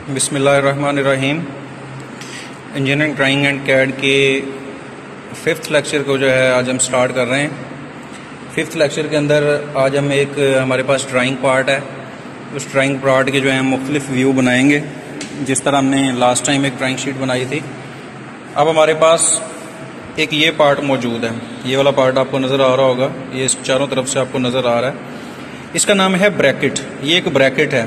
बिस्मिल्लाहिर्रहमानिर्रहीम। Engineering drawing and CAD के 5th lecture को जो है आज हम स्टार्ट कर रहे हैं। 5th लेक्चर के अंदर आज हम हमारे पास ड्राइंग पार्ट है। उस ड्राइंग पार्ट के जो है मुख्तलिफ व्यू बनाएंगे, जिस तरह हमने लास्ट टाइम एक ड्राइंग शीट बनाई थी। अब हमारे पास एक ये पार्ट मौजूद है, ये वाला पार्ट आपको नज़र आ रहा होगा, ये इस चारों तरफ से आपको नज़र आ रहा है। इसका नाम है ब्रैकेट। ये एक ब्रैकेट है,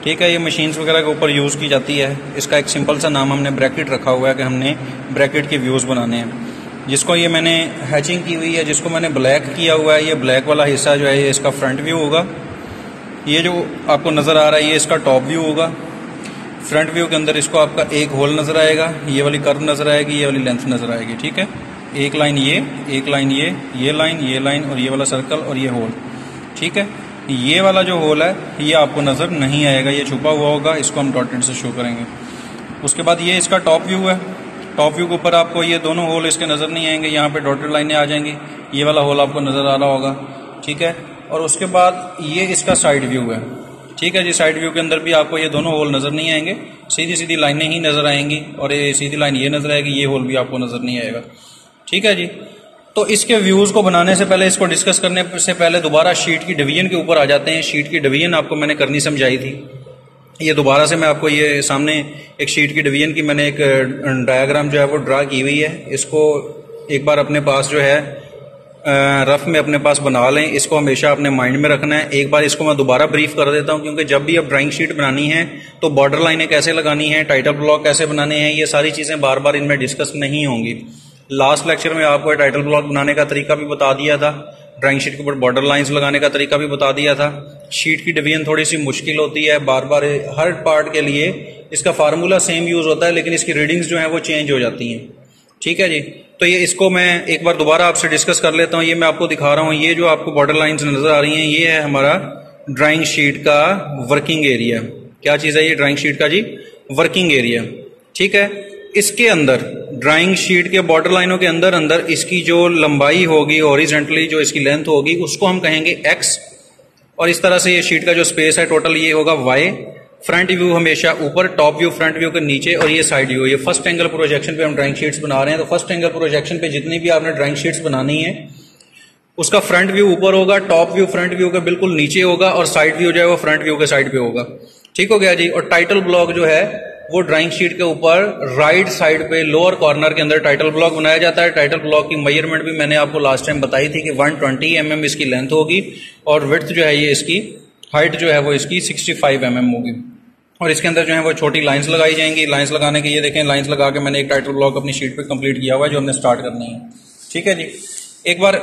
ठीक है। ये मशीन्स वगैरह के ऊपर यूज़ की जाती है। इसका एक सिंपल सा नाम हमने ब्रैकेट रखा हुआ है कि हमने ब्रैकेट के व्यूज़ बनाने हैं। जिसको ये मैंने हैचिंग की हुई है, जिसको मैंने ब्लैक किया हुआ है, ये ब्लैक वाला हिस्सा जो है ये इसका फ्रंट व्यू होगा। ये जो आपको नज़र आ रहा है ये इसका टॉप व्यू होगा। फ्रंट व्यू के अंदर इसको आपका एक होल नज़र आएगा, ये वाली कर्व नज़र आएगी, ये वाली लेंथ नज़र आएगी, ठीक है। एक लाइन ये, एक लाइन ये लाइन और ये वाला सर्कल और ये होल, ठीक है। ये वाला जो होल है ये आपको नज़र नहीं आएगा, ये छुपा हुआ होगा, इसको हम डॉटेड से शो करेंगे। उसके बाद ये इसका टॉप व्यू है। टॉप व्यू के ऊपर आपको ये दोनों होल इसके नज़र नहीं आएंगे, यहाँ पे डॉटेड लाइनें आ जाएंगी, ये वाला होल आपको नज़र आ रहा होगा, ठीक है। और उसके बाद ये इसका साइड व्यू है, ठीक है जी। साइड व्यू के अंदर भी आपको ये दोनों होल नज़र नहीं आएंगे, सीधी सीधी लाइनें ही नज़र आएंगी और ये सीधी लाइन ये नज़र आएगी, ये होल भी आपको नज़र नहीं आएगा, ठीक है जी। तो इसके व्यूज़ को बनाने से पहले, इसको डिस्कस करने से पहले दोबारा शीट की डिवीजन के ऊपर आ जाते हैं। शीट की डिवीजन आपको मैंने करनी समझाई थी। ये दोबारा से मैं आपको ये सामने एक शीट की डिवीजन की मैंने एक डायग्राम जो है वो ड्रा की हुई है। इसको एक बार अपने पास जो है रफ में अपने पास बना लें। इसको हमेशा अपने माइंड में रखना है। एक बार इसको मैं दोबारा ब्रीफ कर देता हूँ, क्योंकि जब भी आप ड्राइंग शीट बनानी है तो बॉर्डर लाइनें कैसे लगानी है, टाइटल ब्लॉक कैसे बनाने हैं, ये सारी चीज़ें बार बार इनमें डिस्कस नहीं होंगी। लास्ट लेक्चर में आपको टाइटल ब्लॉक बनाने का तरीका भी बता दिया था, ड्राइंग शीट के ऊपर बॉर्डर लाइंस लगाने का तरीका भी बता दिया था। शीट की डिवीजन थोड़ी सी मुश्किल होती है, बार बार हर पार्ट के लिए इसका फार्मूला सेम यूज होता है, लेकिन इसकी रीडिंग्स जो है वो चेंज हो जाती हैं, ठीक है जी। तो ये इसको मैं एक बार दोबारा आपसे डिस्कस कर लेता हूँ। ये मैं आपको दिखा रहा हूँ, ये जो आपको बॉर्डर लाइंस नजर आ रही हैं ये है हमारा ड्राइंग शीट का वर्किंग एरिया। क्या चीज़ है ये ड्राइंग शीट का जी? वर्किंग एरिया, ठीक है। इसके अंदर ड्राइंग शीट के बॉर्डर लाइनों के अंदर अंदर इसकी जो लंबाई होगी, हॉरिजॉन्टली जो इसकी लेंथ होगी, उसको हम कहेंगे एक्स। और इस तरह से ये शीट का जो स्पेस है टोटल ये होगा वाई। फ्रंट व्यू हमेशा ऊपर, टॉप व्यू फ्रंट व्यू के नीचे, और ये साइड व्यू। ये फर्स्ट एंगल प्रोजेक्शन पे हम ड्राइंग शीट्स बना रहे हैं। तो फर्स्ट एंगल प्रोजेक्शन पे जितनी भी आपने ड्राइंग शीट्स बनानी है उसका फ्रंट व्यू ऊपर होगा, टॉप व्यू फ्रंट व्यू के बिल्कुल नीचे होगा, और साइड व्यू जो है वो फ्रंट व्यू के साइड पे होगा, ठीक हो गया जी। और टाइटल ब्लॉक जो है वो ड्राइंग शीट के ऊपर राइट साइड पे लोअर कॉर्नर के अंदर टाइटल ब्लॉक बनाया जाता है। टाइटल ब्लॉक की मेजरमेंट भी मैंने आपको लास्ट टाइम बताई थी कि 120 mm इसकी लेंथ होगी, और विड्थ जो है ये इसकी हाइट जो है वो इसकी 65 mm होगी। और इसके अंदर जो है वो छोटी लाइंस लगाई जाएंगी। लाइंस लगाने के ये देखें, लाइंस लगा के मैंने एक टाइटल ब्लॉक अपनी शीट पे कंप्लीट किया हुआ है जो हमने स्टार्ट करनी है, ठीक है जी। एक बार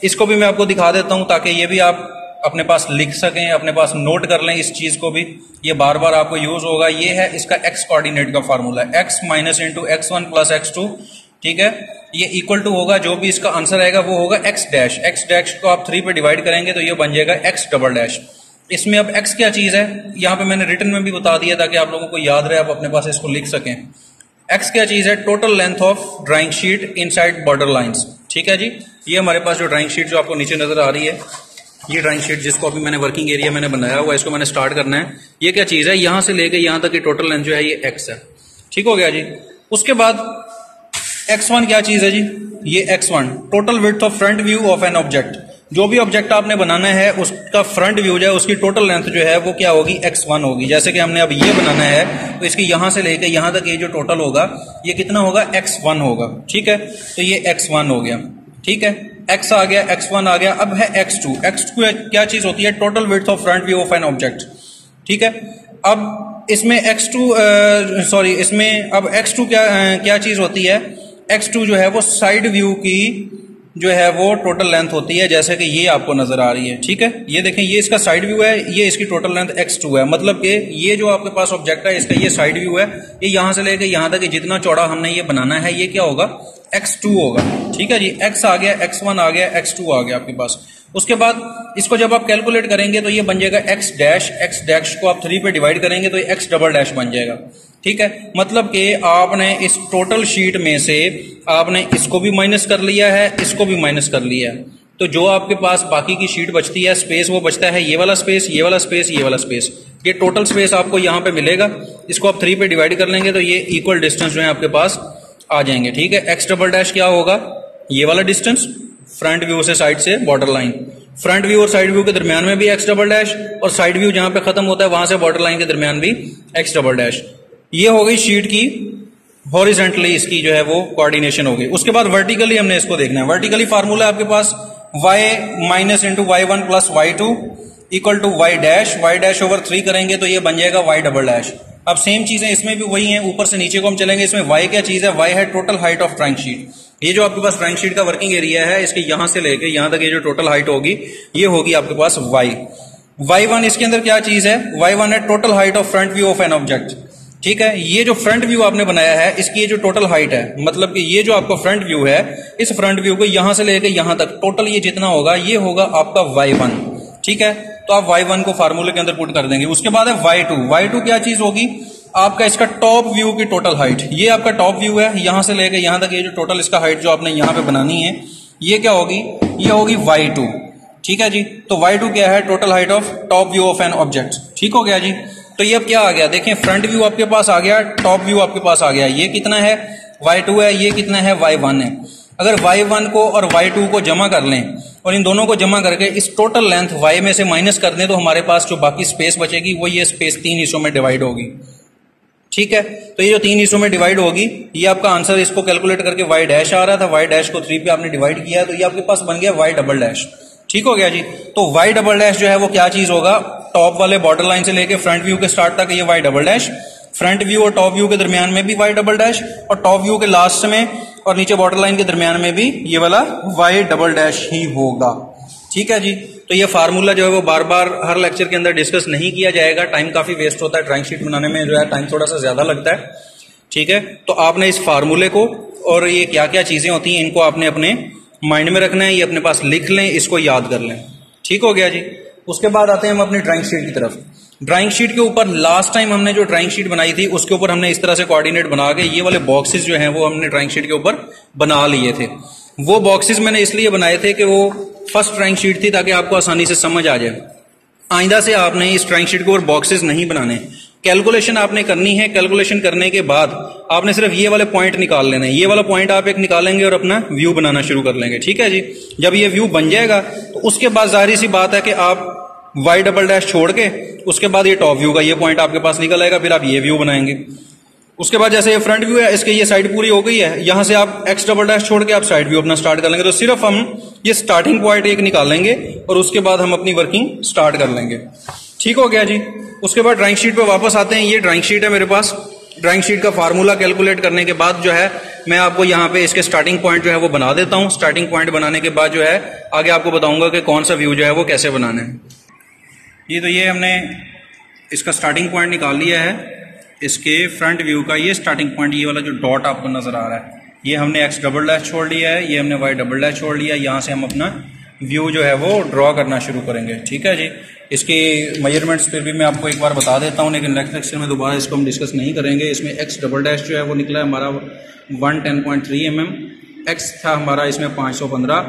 इसको भी मैं आपको दिखा देता हूं ताकि ये भी आप अपने पास लिख सकें, अपने पास नोट कर लें इस चीज को भी, ये बार बार आपको यूज होगा। ये है इसका एक्स कोऑर्डिनेट का formula, x minus into x1 plus x2, ठीक है। ये इक्वल टू होगा, जो भी इसका आंसर आएगा वो होगा x डैश। x डैश को आप 3 पे डिवाइड करेंगे तो ये बन जाएगा x डबल डैश। इसमें अब x क्या चीज है, यहाँ पे मैंने रिटन में भी बता दिया ताकि आप लोगों को याद रहे, आप अपने पास इसको लिख सकें। x क्या चीज है? Total length of drawing sheet inside border lines, ठीक है जी। ये हमारे पास जो ड्राइंग शीट जो आपको नीचे नजर आ रही है, ये ड्राइंग शीट जिसको अभी मैंने वर्किंग एरिया मैंने बनाया हुआ है, इसको मैंने स्टार्ट करना है। ये क्या चीज है? यहां से लेके यहां तक की टोटल लेंथ जो है ये x है, ठीक हो गया जी। उसके बाद x1 क्या चीज है जी? ये x1 total width of front view of an object. जो भी ऑब्जेक्ट आपने बनाना है उसका फ्रंट व्यू जो है उसकी टोटल लेंथ जो है वो क्या होगी? x1 होगी। जैसे कि हमने अब ये बनाना है तो इसकी यहां से लेके यहां तक ये जो टोटल होगा ये कितना होगा? x1 होगा, ठीक है। तो ये x1 हो गया, ठीक है। x आ गया, x1 आ गया। अब है x2। x2 क्या चीज होती है? Total width of front view of an object, ठीक है। अब इसमें इसमें अब x2 क्या चीज होती है? x2 जो है वो साइड व्यू की जो है वो टोटल लेंथ होती है, जैसे कि ये आपको नजर आ रही है, ठीक है। ये देखें, ये इसका साइड व्यू है, ये इसकी टोटल लेंथ x2 है। मतलब कि ये जो आपके पास ऑब्जेक्ट है इसका ये साइड व्यू है, ये यहां से लेके यहां तक जितना चौड़ा हमने ये बनाना है ये क्या होगा? x2 होगा, ठीक है जी। x आ गया, x1 आ गया, x2 आ गया आपके पास। उसके बाद इसको जब आप कैलकुलेट करेंगे तो ये बन जाएगा x डैश को आप 3 पे डिवाइड करेंगे तो ये x डबल डैश बन जाएगा, ठीक है। मतलब कि आपने इस टोटल शीट में से आपने इसको भी माइनस कर लिया है, इसको भी माइनस कर लिया है, तो जो आपके पास बाकी की शीट बचती है स्पेस, वो बचता है ये वाला स्पेस, ये वाला स्पेस, ये वाला स्पेस। ये टोटल स्पेस आपको यहाँ पे मिलेगा। इसको आप 3 पे डिवाइड कर लेंगे तो ये इक्वल डिस्टेंस जो है आपके पास आ जाएंगे। ठीक है, एक्स डबल डैश क्या होगा, ये वाला डिस्टेंस फ्रंट व्यू से साइड से बॉर्डर लाइन, फ्रंट व्यू और साइड व्यू के दरमियान में भी एक्स डबल डैश, और साइड व्यू जहां पे खत्म होता है वहां से बॉर्डर लाइन के दरमियान भी एक्स डबल डैश। ये हो गई शीट की हॉरिजेंटली इसकी जो है वो कोऑर्डिनेशन हो गई। उसके बाद वर्टिकली हमने इसको देखना है। वर्टिकली फार्मूला आपके पास y minus into y1 plus y2 equal to y dash over 3 करेंगे तो ये बन जाएगा y डबल डैश। अब सेम चीजें इसमें भी वही हैं, ऊपर से नीचे को हम चलेंगे। इसमें y क्या चीज है, y है total height of trying sheet. ये जो आपके पास ट्राइंग शीट का वर्किंग एरिया है, इसके यहां से लेके यहां तक ये जो टोटल हाइट होगी ये होगी आपके पास y। y1 इसके अंदर क्या चीज है, y1 है total height of front view of an object. ठीक है, ये जो फ्रंट व्यू आपने बनाया है इसकी ये जो टोटल हाइट है, मतलब कि ये जो आपका फ्रंट व्यू है, इस फ्रंट व्यू को यहां से लेकर यहां तक टोटल ये जितना होगा ये होगा आपका y1। ठीक है, तो आप y1 को फार्मूले के अंदर पुट कर देंगे। उसके बाद है y2। y2 क्या चीज होगी, आपका इसका टॉप व्यू की टोटल हाइट। ये आपका टॉप व्यू है, यहां से लेकर यहां तक ये जो टोटल इसका हाइट जो आपने यहां पे बनानी है ये क्या होगी, ये होगी y2। ठीक है जी, तो y2 क्या है, total height of top view of an object. ठीक हो गया जी। तो ये अब क्या आ गया, देखें फ्रंट व्यू आपके पास आ गया, टॉप व्यू आपके पास आ गया। ये कितना है, y2 है, ये कितना है, y1 है। अगर y1 को और y2 को जमा कर लें और इन दोनों को जमा करके इस टोटल लेंथ y में से माइनस कर दें तो हमारे पास जो बाकी स्पेस बचेगी वो ये स्पेस 3 हिस्सों में डिवाइड होगी। ठीक है, तो ये जो 3 हिस्सों में डिवाइड होगी ये आपका आंसर, इसको कैलकुलेट करके y डैश आ रहा था, y डैश को 3 पे आपने डिवाइड किया तो ये आपके पास बन गया y डबल डैश। ठीक हो गया जी। तो y डबल डैश जो है वो क्या चीज होगा, टॉप वाले बॉर्डर लाइन से लेके फ्रंट व्यू के स्टार्ट तक ये y double dash, front view और टॉप व्यू के दरमियान में भी y डबल डैश, और टॉप व्यू के लास्ट में और नीचे बॉर्डर लाइन के दरमियान में भी ये वाला y डबल डैश ही होगा। ठीक है जी। तो ये फार्मूला जो है वो बार बार हर लेक्चर के अंदर डिस्कस नहीं किया जाएगा, टाइम काफी वेस्ट होता है, ड्राइंग शीट बनाने में जो है टाइम थोड़ा सा ज्यादा लगता है। ठीक है, तो आपने इस फार्मूले को और ये क्या क्या चीजें होती हैं इनको आपने अपने माइंड में रखना है, ये अपने पास लिख लें, इसको याद कर लें। ठीक हो गया जी। उसके बाद आते हैं हम अपनी ड्राइंग शीट की तरफ। ड्राइंग शीट के ऊपर लास्ट टाइम हमने जो ड्राइंग शीट बनाई थी उसके ऊपर हमने इस तरह से कोऑर्डिनेट बना के ये वाले बॉक्सेस जो हैं वो हमने ड्राइंग शीट के ऊपर बना लिए थे। वो बॉक्सेस मैंने इसलिए बनाए थे कि वो फर्स्ट ड्राइंग शीट थी ताकि आपको आसानी से समझ आ जाए। आइंदा से आपने इस ड्राइंग शीट के ऊपर बॉक्सेस नहीं बनाने, कैलकुलेशन आपने करनी है। कैलकुलेशन करने के बाद आपने सिर्फ ये वाले पॉइंट निकाल लेना है। ये वाला पॉइंट आप एक निकालेंगे और अपना व्यू बनाना शुरू कर लेंगे। ठीक है जी। जब ये व्यू बन जाएगा तो उसके बाद जाहिर सी बात है कि आप y डबल डैश छोड़ के उसके बाद ये टॉप व्यू का ये पॉइंट आपके पास निकल आएगा, फिर आप ये व्यू बनाएंगे। उसके बाद जैसे ये फ्रंट व्यू है, इसके ये साइड पूरी हो गई है, यहां से आप x डबल डैश छोड़ के आप साइड व्यू अपना स्टार्ट कर लेंगे। तो सिर्फ हम ये स्टार्टिंग पॉइंट एक निकालेंगे और उसके बाद हम अपनी वर्किंग स्टार्ट कर लेंगे। ठीक हो गया जी। उसके बाद ड्राइंग शीट पे वापस आते हैं। ये ड्राइंग शीट है मेरे पास। ड्राइंग शीट का फार्मूला कैलकुलेट करने के बाद जो है मैं आपको यहाँ पे इसके स्टार्टिंग पॉइंट जो है वो बना देता हूँ। स्टार्टिंग पॉइंट बनाने के बाद जो है आगे आपको बताऊंगा कि कौन सा व्यू जो है वो कैसे बनाना है। ये हमने इसका स्टार्टिंग पॉइंट निकाल लिया है। इसके फ्रंट व्यू का ये स्टार्टिंग पॉइंट, ये वाला जो डॉट आपको नजर आ रहा है, ये हमने x डबल डैश छोड़ लिया है, ये हमने y डबल डैश छोड़ लिया। यहाँ से हम अपना व्यू जो है वो ड्रॉ करना शुरू करेंगे। ठीक है जी। इसके मेजरमेंट्स फिर भी मैं आपको एक बार बता देता हूँ, लेकिन नेक्स्ट लेक्चर में दोबारा इसको हम डिस्कस नहीं करेंगे। इसमें x डबल डैश जो है वो निकला है हमारा 110.3 mm, x था हमारा इसमें 515,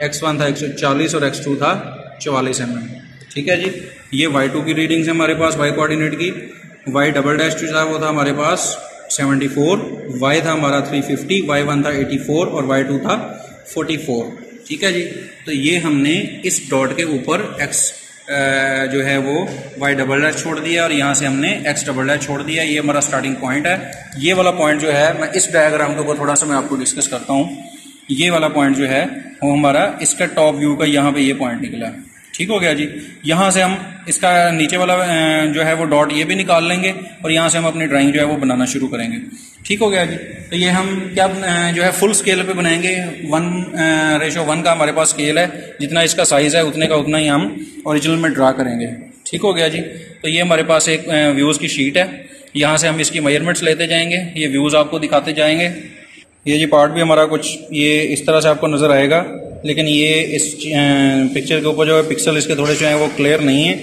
x1 था 140 और x2 था 44 mm। ठीक है जी। ये y2 की रीडिंग्स है हमारे पास, y कोऑर्डिनेट की। y डबल डैश जो था वो था हमारे पास 74, y था हमारा 350, y1 था 84 और y2 था 44। ठीक है जी। तो ये हमने इस डॉट के ऊपर x जो है वो y डबल डैश छोड़ दिया और यहाँ से हमने x डबल डैश छोड़ दिया। ये हमारा स्टार्टिंग पॉइंट है। ये वाला पॉइंट जो है मैं इस डायग्राम के ऊपर थोड़ा सा मैं आपको डिस्कस करता हूँ। ये वाला पॉइंट जो है वो हमारा इसका टॉप व्यू का यहाँ पे ये पॉइंट निकला है। ठीक हो गया जी। यहाँ से हम इसका नीचे वाला जो है वो डॉट ये भी निकाल लेंगे और यहाँ से हम अपनी ड्राइंग जो है वो बनाना शुरू करेंगे। ठीक हो गया जी। तो ये हम क्या जो है फुल स्केल पे बनाएंगे। 1:1 का हमारे पास स्केल है, जितना इसका साइज है उतने का उतना ही हम ओरिजिनल में ड्रा करेंगे। ठीक हो गया जी। तो ये हमारे पास एक व्यूज़ की शीट है, यहाँ से हम इसकी मेजरमेंट्स लेते जाएंगे, ये व्यूज़ आपको दिखाते जाएंगे। ये जी पार्ट भी हमारा कुछ ये इस तरह से आपको नज़र आएगा, लेकिन ये इस पिक्चर के ऊपर जो है पिक्सल इसके थोड़े जो है वो क्लियर नहीं है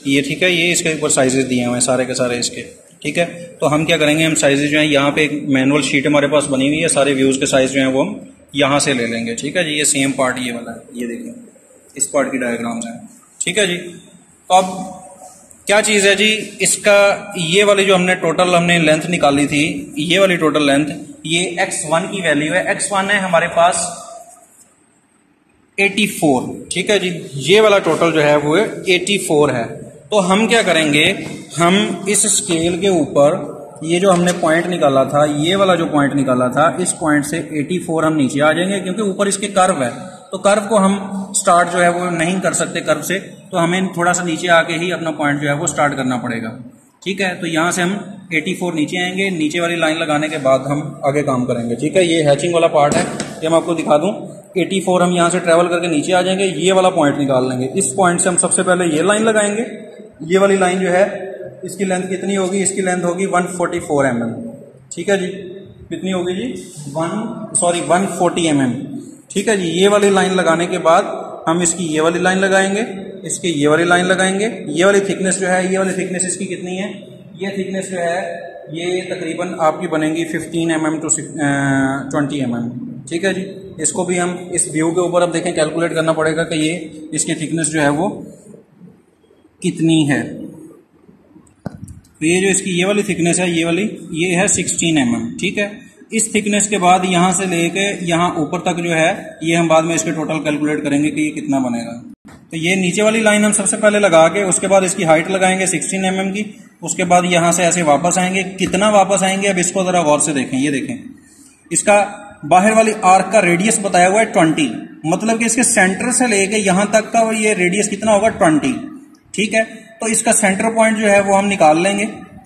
ये। ठीक है, ये इसके ऊपर साइजेस दिए हुए हैं सारे के सारे इसके। ठीक है, तो हम क्या करेंगे, हम साइजेस जो है यहाँ पे एक मैनुअल शीट हमारे पास बनी हुई है, सारे व्यूज़ के साइज जो है वो हम यहाँ से ले लेंगे। ठीक है जी। ये सेम पार्ट ये वाला है, ये देखिए इस पार्ट की डायग्राम्स हैं, ठीक है जी। तो अब क्या चीज़ है जी, इसका ये वाली जो हमने लेंथ निकाली थी, ये वाली टोटल लेंथ, ये x1 की वैल्यू है। x1 है हमारे पास 84, ठीक है जी। ये वाला टोटल जो है वो 84 है। तो हम क्या करेंगे, हम इस स्केल के ऊपर ये जो हमने पॉइंट निकाला था, ये वाला जो पॉइंट निकाला था, इस पॉइंट से 84 हम नीचे आ जाएंगे, क्योंकि ऊपर इसके कर्व है। तो कर्व को हम स्टार्ट जो है वो नहीं कर सकते कर्व से, तो हमें थोड़ा सा नीचे आके ही अपना पॉइंट जो है वो स्टार्ट करना पड़ेगा, ठीक है। तो यहाँ से हम 84 नीचे आएंगे, नीचे वाली लाइन लगाने के बाद हम आगे काम करेंगे, ठीक है। ये हैचिंग वाला पार्ट है, ये मैं आपको दिखा दूं। 84 हम यहाँ से ट्रेवल करके नीचे आ जाएंगे, ये वाला पॉइंट निकाल लेंगे। इस पॉइंट से हम सबसे पहले ये लाइन लगाएंगे। ये वाली लाइन जो है इसकी लेंथ कितनी होगी, इसकी लेंथ होगी 144 mm, ठीक है जी। कितनी होगी जी, 140 mm, ठीक है जी। ये वाली लाइन लगाने के बाद हम इसकी ये वाली लाइन लगाएंगे, इसकी ये वाली लाइन लगाएंगे। ये वाली थिकनेस जो है, ये वाली थिकनेस इसकी कितनी है, ये थिकनेस जो है ये तकरीबन आपकी बनेगी 15 mm to 20 mm, ठीक है जी। इसको भी हम इस व्यू के ऊपर अब देखें कैलकुलेट करना पड़ेगा कि ये इसकी थिकनेस जो है वो कितनी है। तो ये जो इसकी ये वाली थिकनेस है, ये वाली ये है 16 mm, ठीक है। इस थिकनेस के बाद यहाँ से लेके यहाँ ऊपर तक जो है ये हम बाद में इसके टोटल कैलकुलेट करेंगे कि ये कितना बनेगा। तो ये नीचे वाली लाइन हम सबसे पहले लगा के उसके बाद इसकी हाइट लगाएंगे 16 mm की। उसके बाद यहाँ से ऐसे वापस आएंगे। कितना वापस आएंगे अब इसको जरा गौर से देखें। ये देखें, इसका बाहर वाली आर्क का रेडियस बताया हुआ है 20, मतलब कि इसके सेंटर से लेके यहाँ तक का ये रेडियस कितना होगा 20, ठीक है। तो इसका सेंटर पॉइंट जो है वो हम निकाल लेंगे,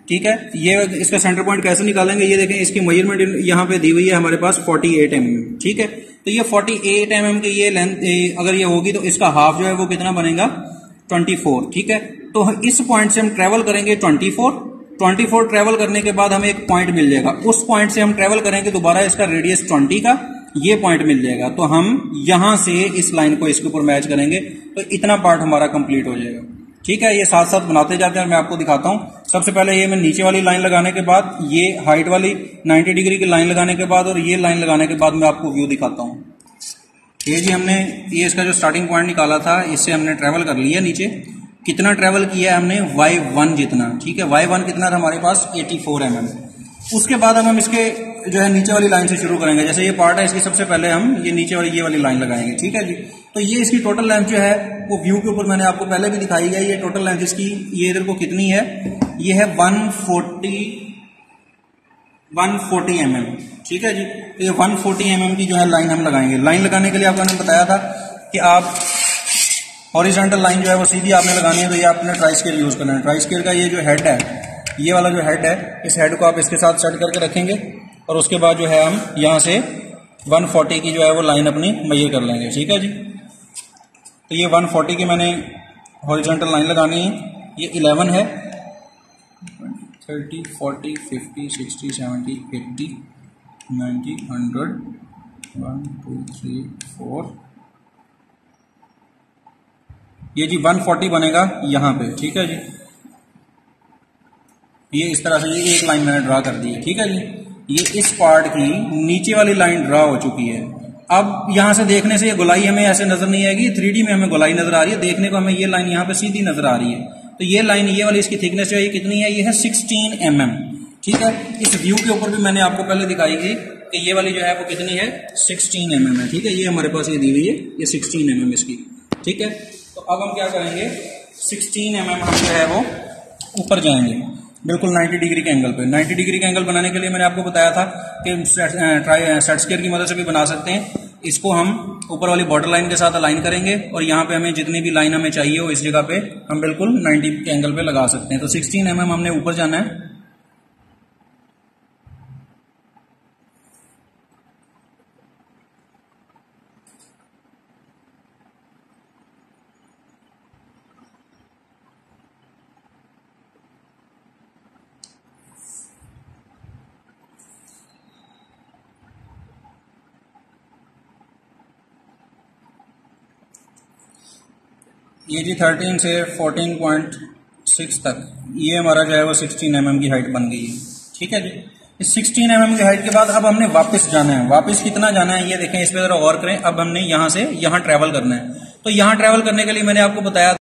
ठीक है। ये इसका सेंटर पॉइंट कैसे निकालेंगे, ये देखें, इसकी मेजरमेंट यहाँ पे दी हुई है हमारे पास 48 mm, ठीक है। तो ये 48 mm की ये लेंथ अगर ये होगी तो इसका हाफ जो है वो कितना बनेगा 24, ठीक है। तो इस पॉइंट से हम ट्रेवल करेंगे 24 ट्रेवल करने के बाद हमें एक पॉइंट मिल जाएगा। उस पॉइंट से हम ट्रेवल करेंगे दोबारा इसका रेडियस 20 का ये पॉइंट मिल जाएगा। तो हम यहां से इस लाइन को इसके ऊपर मैच करेंगे तो इतना पार्ट हमारा कंप्लीट हो जाएगा, ठीक है। ये साथ साथ बनाते जाते हैं, मैं आपको दिखाता हूं। सबसे पहले ये मैं नीचे वाली लाइन लगाने के बाद, ये हाइट वाली 90 डिग्री की लाइन लगाने के बाद और ये लाइन लगाने के बाद मैं आपको व्यू दिखाता हूं। ये जी हमने ये इसका जो स्टार्टिंग पॉइंट निकाला था, इससे हमने ट्रेवल कर लिया नीचे। कितना ट्रेवल किया है हमने, y1 जितना, ठीक है। y1 कितना था हमारे पास 84 mm। उसके बाद हम इसके जो है नीचे वाली लाइन से शुरू करेंगे। जैसे ये पार्ट है इसकी, सबसे पहले हम ये नीचे वाली ये वाली लाइन लगाएंगे, ठीक है जी। तो ये इसकी टोटल लेंथ जो है वो व्यू के ऊपर मैंने आपको पहले भी दिखाई है। ये टोटल लेंथ इसकी ये इधर को कितनी है, ये है 140 mm, ठीक है जी। तो ये 140 mm की जो है लाइन हम लगाएंगे। लाइन लगाने के लिए आपको मैंने बताया था कि आप हॉरिजॉन्टल लाइन जो है वो सीधी आपने लगानी है, तो ये आपने ट्राई स्केल यूज करना है। ट्राई स्केल का ये जो हेड है, ये वाला जो हेड है, इस हेड को आप इसके साथ सेट करके रखेंगे और उसके बाद जो है हम यहाँ से 140 की जो है वो लाइन अपनी मैयर कर लेंगे, ठीक है जी। तो ये 140 की मैंने हॉरिजॉन्टल लाइन लगानी है। ये 11 है, 30 40 50 60 70 80 90 100 1 2 3 4, ये जी 140 बनेगा यहाँ पे, ठीक है जी। ये इस तरह से ये एक लाइन मैंने ड्रा कर दी है, ठीक है जी। ये इस पार्ट की नीचे वाली लाइन ड्रा हो चुकी है। अब यहां से देखने से ये गोलाई हमें ऐसे नजर नहीं आएगी, 3D में हमें गोलाई नजर आ रही है। देखने को हमें ये लाइन यहाँ पे सीधी नजर आ रही है। तो ये लाइन ये वाली इसकी थिकनेस जो है ये कितनी है, ये है 16 mm, ठीक है। इस व्यू के ऊपर भी मैंने आपको पहले दिखाई थी कि ये वाली जो है वो कितनी है 16 mm है, ठीक है। ये हमारे पास ये दी हुई है, ये 16 mm इसकी, ठीक है। तो अब हम क्या करेंगे, 16 mm हम जो है वो ऊपर जाएंगे बिल्कुल 90 डिग्री के एंगल पे। 90 डिग्री के एंगल बनाने के लिए मैंने आपको बताया था कि सेट स्क्वायर की मदद से भी बना सकते हैं। इसको हम ऊपर वाली बॉर्डर लाइन के साथ अलाइन करेंगे और यहाँ पे हमें जितनी भी लाइन हमें चाहिए हो इस जगह पे हम बिल्कुल 90 के एंगल पे लगा सकते हैं। तो 16 mm हमने ऊपर जाना है। ये जी 13 से 14.6 तक ये हमारा जो है वो 16 mm की हाइट बन गई है, ठीक है जी। इस 16 mm की हाइट के बाद अब हमने वापस जाना है। वापस कितना जाना है ये देखें, इस पे जरा गौर करें। अब हमने यहाँ से यहाँ ट्रेवल करना है। तो यहाँ ट्रैवल करने के लिए मैंने आपको बताया